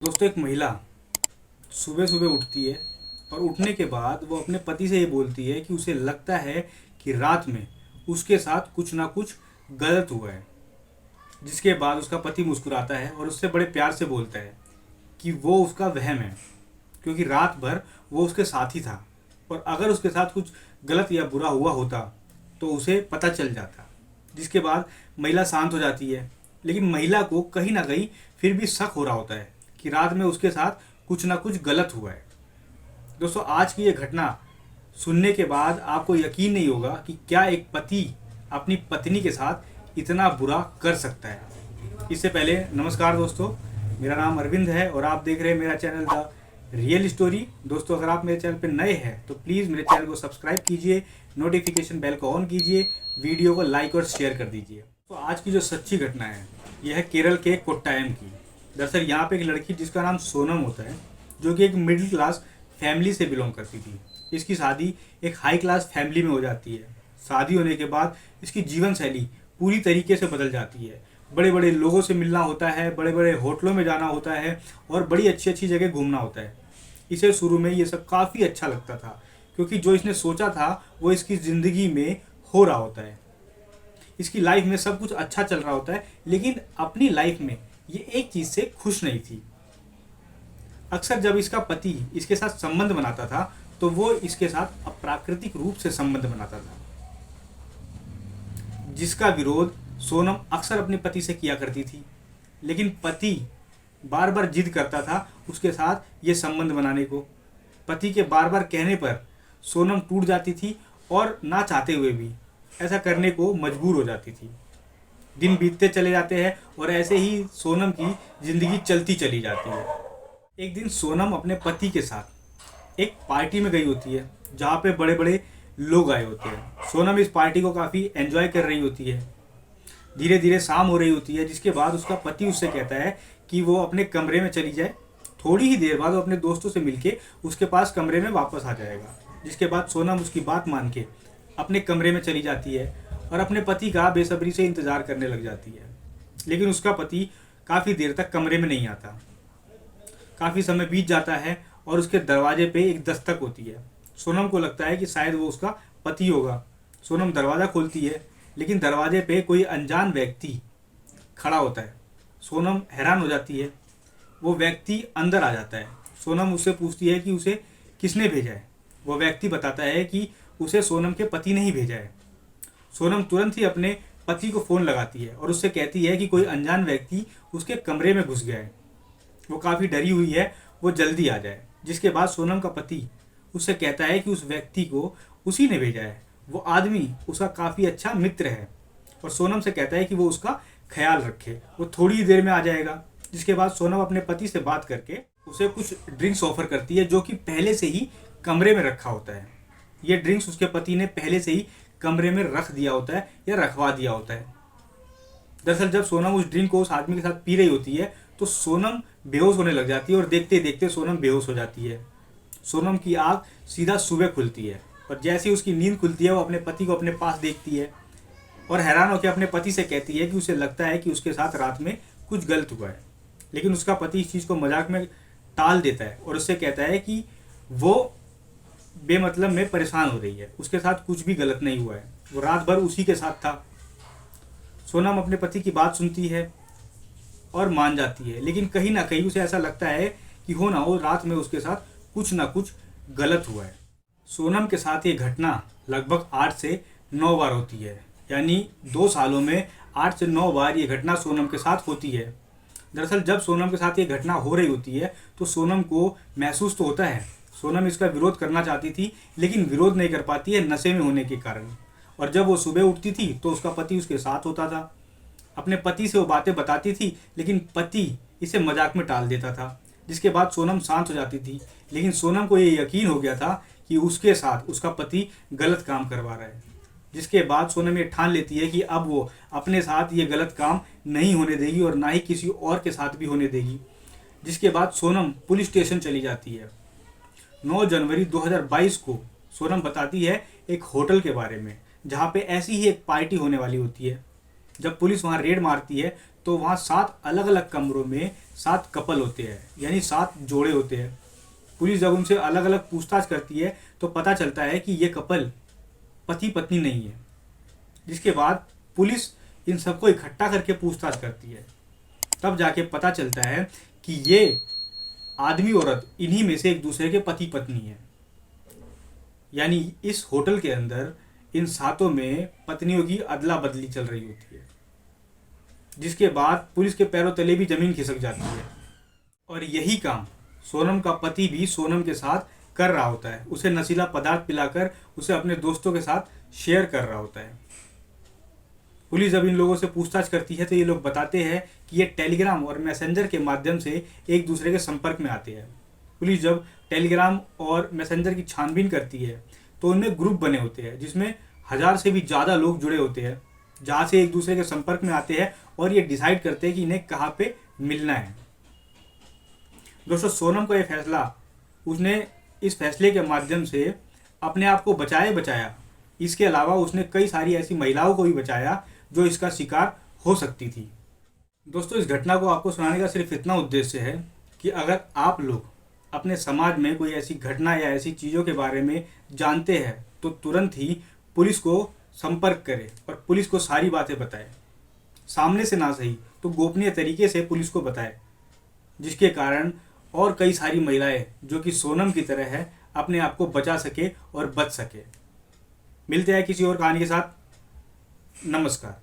दोस्तों, एक महिला सुबह सुबह उठती है और उठने के बाद वो अपने पति से ये बोलती है कि उसे लगता है कि रात में उसके साथ कुछ ना कुछ गलत हुआ है। जिसके बाद उसका पति मुस्कुराता है और उससे बड़े प्यार से बोलता है कि वो उसका वहम है, क्योंकि रात भर वो उसके साथ ही था और अगर उसके साथ कुछ गलत या बुरा हुआ होता तो उसे पता चल जाता। जिसके बाद महिला शांत हो जाती है, लेकिन महिला को कहीं ना कहीं फिर भी शक हो रहा होता है कि रात में उसके साथ कुछ ना कुछ गलत हुआ है। दोस्तों, आज की ये घटना सुनने के बाद आपको यकीन नहीं होगा कि क्या एक पति अपनी पत्नी के साथ इतना बुरा कर सकता है। इससे पहले नमस्कार दोस्तों, मेरा नाम अरविंद है और आप देख रहे हैं मेरा चैनल द रियल स्टोरी। दोस्तों, अगर आप मेरे चैनल पर नए हैं तो प्लीज़ मेरे चैनल को सब्सक्राइब कीजिए, नोटिफिकेशन बेल को ऑन कीजिए, वीडियो को लाइक और शेयर कर दीजिए। तो आज की जो सच्ची घटना है यह है केरल के कोट्टायम की। दरअसल यहाँ पे एक लड़की जिसका नाम सोनम होता है, जो कि एक मिडिल क्लास फैमिली से बिलोंग करती थी। इसकी शादी एक हाई क्लास फैमिली में हो जाती है। शादी होने के बाद इसकी जीवन शैली पूरी तरीके से बदल जाती है। बड़े बड़े लोगों से मिलना होता है, बड़े बड़े होटलों में जाना होता है और बड़ी अच्छी अच्छी जगह घूमना होता है। इसे शुरू में ये सब काफ़ी अच्छा लगता था, क्योंकि जो इसने सोचा था वो इसकी ज़िंदगी में हो रहा होता है। इसकी लाइफ में सब कुछ अच्छा चल रहा होता है, लेकिन अपनी लाइफ में ये एक चीज़ से खुश नहीं थी। अक्सर जब इसका पति इसके साथ संबंध बनाता था तो वो इसके साथ अप्राकृतिक रूप से संबंध बनाता था, जिसका विरोध सोनम अक्सर अपने पति से किया करती थी। लेकिन पति बार बार जिद करता था उसके साथ ये संबंध बनाने को। पति के बार बार कहने पर सोनम टूट जाती थी और ना चाहते हुए भी ऐसा करने को मजबूर हो जाती थी। दिन बीतते चले जाते हैं और ऐसे ही सोनम की ज़िंदगी चलती चली जाती है। एक दिन सोनम अपने पति के साथ एक पार्टी में गई होती है, जहाँ पे बड़े बड़े लोग आए होते हैं। सोनम इस पार्टी को काफ़ी एंजॉय कर रही होती है। धीरे धीरे शाम हो रही होती है, जिसके बाद उसका पति उससे कहता है कि वो अपने कमरे में चली जाए। थोड़ी ही देर बाद वो अपने दोस्तों से मिलके उसके पास कमरे में वापस आ जाएगा। जिसके बाद सोनम उसकी बात मान के अपने कमरे में चली जाती है और अपने पति का बेसब्री से इंतज़ार करने लग जाती है। लेकिन उसका पति काफ़ी देर तक कमरे में नहीं आता। काफ़ी समय बीत जाता है और उसके दरवाजे पे एक दस्तक होती है। सोनम को लगता है कि शायद वो उसका पति होगा। सोनम दरवाज़ा खोलती है, लेकिन दरवाजे पे कोई अनजान व्यक्ति खड़ा होता है। सोनम हैरान हो जाती है। वो व्यक्ति अंदर आ जाता है। सोनम उससे पूछती है कि उसे किसने भेजा है। वो व्यक्ति बताता है कि उसे सोनम के पति ने ही भेजा है। सोनम तुरंत ही अपने पति को फ़ोन लगाती है और उससे कहती है कि कोई अनजान व्यक्ति उसके कमरे में घुस गया है। वो काफ़ी डरी हुई है, वो जल्दी आ जाए। जिसके बाद सोनम का पति उससे कहता है कि उस व्यक्ति को उसी ने भेजा है। वो आदमी उसका काफ़ी अच्छा मित्र है और सोनम से कहता है कि वो उसका ख्याल रखे, वो थोड़ी ही देर में आ जाएगा। जिसके बाद सोनम अपने पति से बात करके उसे कुछ ड्रिंक्स ऑफर करती है, जो कि पहले से ही कमरे में रखा होता है। ये ड्रिंक्स उसके पति ने पहले से ही कमरे में रख दिया होता है या रखवा दिया होता है। दरअसल जब सोनम उस ड्रिंक को उस आदमी के साथ पी रही होती है तो सोनम बेहोश होने लग जाती है और देखते देखते सोनम बेहोश हो जाती है। सोनम की आँख सीधा सुबह खुलती है और जैसे ही उसकी नींद खुलती है वो अपने पति को अपने पास देखती है और हैरान होकर अपने पति से कहती है कि उसे लगता है कि उसके साथ रात में कुछ गलत हुआ है। लेकिन उसका पति इस चीज़ को मजाक में टाल देता है और उससे कहता है कि वो बेमतलब में परेशान हो रही है, उसके साथ कुछ भी गलत नहीं हुआ है, वो रात भर उसी के साथ था। सोनम अपने पति की बात सुनती है और मान जाती है, लेकिन कहीं ना कहीं उसे ऐसा लगता है कि हो ना हो रात में उसके साथ कुछ ना कुछ गलत हुआ है। सोनम के साथ ये घटना लगभग 8 से 9 बार होती है, यानी 2 सालों में 8 से 9 बार ये घटना सोनम के साथ होती है। दरअसल जब सोनम के साथ ये घटना हो रही होती है तो सोनम को महसूस तो होता है। सोनम इसका विरोध करना चाहती थी, लेकिन विरोध नहीं कर पाती है नशे में होने के कारण। और जब वो सुबह उठती थी तो उसका पति उसके साथ होता था। अपने पति से वो बातें बताती थी, लेकिन पति इसे मजाक में टाल देता था। जिसके बाद सोनम शांत हो जाती थी, लेकिन सोनम को ये यकीन हो गया था कि उसके साथ उसका पति गलत काम करवा रहा है। जिसके बाद सोनम ये ठान लेती है कि अब वो अपने साथ ये गलत काम नहीं होने देगी और ना ही किसी और के साथ भी होने देगी। जिसके बाद सोनम पुलिस स्टेशन चली जाती है। 9 जनवरी 2022 को सोनम बताती है एक होटल के बारे में, जहाँ पे ऐसी ही एक पार्टी होने वाली होती है। जब पुलिस वहाँ रेड मारती है तो वहाँ 7 अलग अलग कमरों में 7 कपल होते हैं, यानी 7 जोड़े होते हैं। पुलिस जब उनसे अलग अलग पूछताछ करती है तो पता चलता है कि ये कपल पति पत्नी नहीं है। जिसके बाद पुलिस इन सबको इकट्ठा करके पूछताछ करती है, तब जाके पता चलता है कि ये आदमी औरत इन्हीं में से एक दूसरे के पति पत्नी है। यानी इस होटल के अंदर इन 7 में पत्नियों की अदला बदली चल रही होती है, जिसके बाद पुलिस के पैरों तले भी जमीन खिसक जाती है। और यही काम सोनम का पति भी सोनम के साथ कर रहा होता है। उसे नशीला पदार्थ पिलाकर उसे अपने दोस्तों के साथ शेयर कर रहा होता है। पुलिस जब इन लोगों से पूछताछ करती है तो ये लोग बताते हैं कि ये टेलीग्राम और मैसेंजर के माध्यम से एक दूसरे के संपर्क में आते हैं। पुलिस जब टेलीग्राम और मैसेंजर की छानबीन करती है तो उनमें ग्रुप बने होते हैं जिसमें 1000 से भी ज़्यादा लोग जुड़े होते हैं, जहाँ से एक दूसरे के संपर्क में आते हैं और ये डिसाइड करते हैं कि इन्हें कहाँ पे मिलना है। दोस्तों, सोनम का ये फैसला, उसने इस फैसले के माध्यम से अपने आप को बचाया। इसके अलावा उसने कई सारी ऐसी महिलाओं को भी बचाया जो इसका शिकार हो सकती थी। दोस्तों, इस घटना को आपको सुनाने का सिर्फ इतना उद्देश्य है कि अगर आप लोग अपने समाज में कोई ऐसी घटना या ऐसी चीज़ों के बारे में जानते हैं तो तुरंत ही पुलिस को संपर्क करें और पुलिस को सारी बातें बताएं। सामने से ना सही तो गोपनीय तरीके से पुलिस को बताएं, जिसके कारण और कई सारी महिलाएं जो कि सोनम की तरह है अपने आप को बचा सके और बच सके। मिलते हैं किसी और कहानी के साथ। नमस्कार।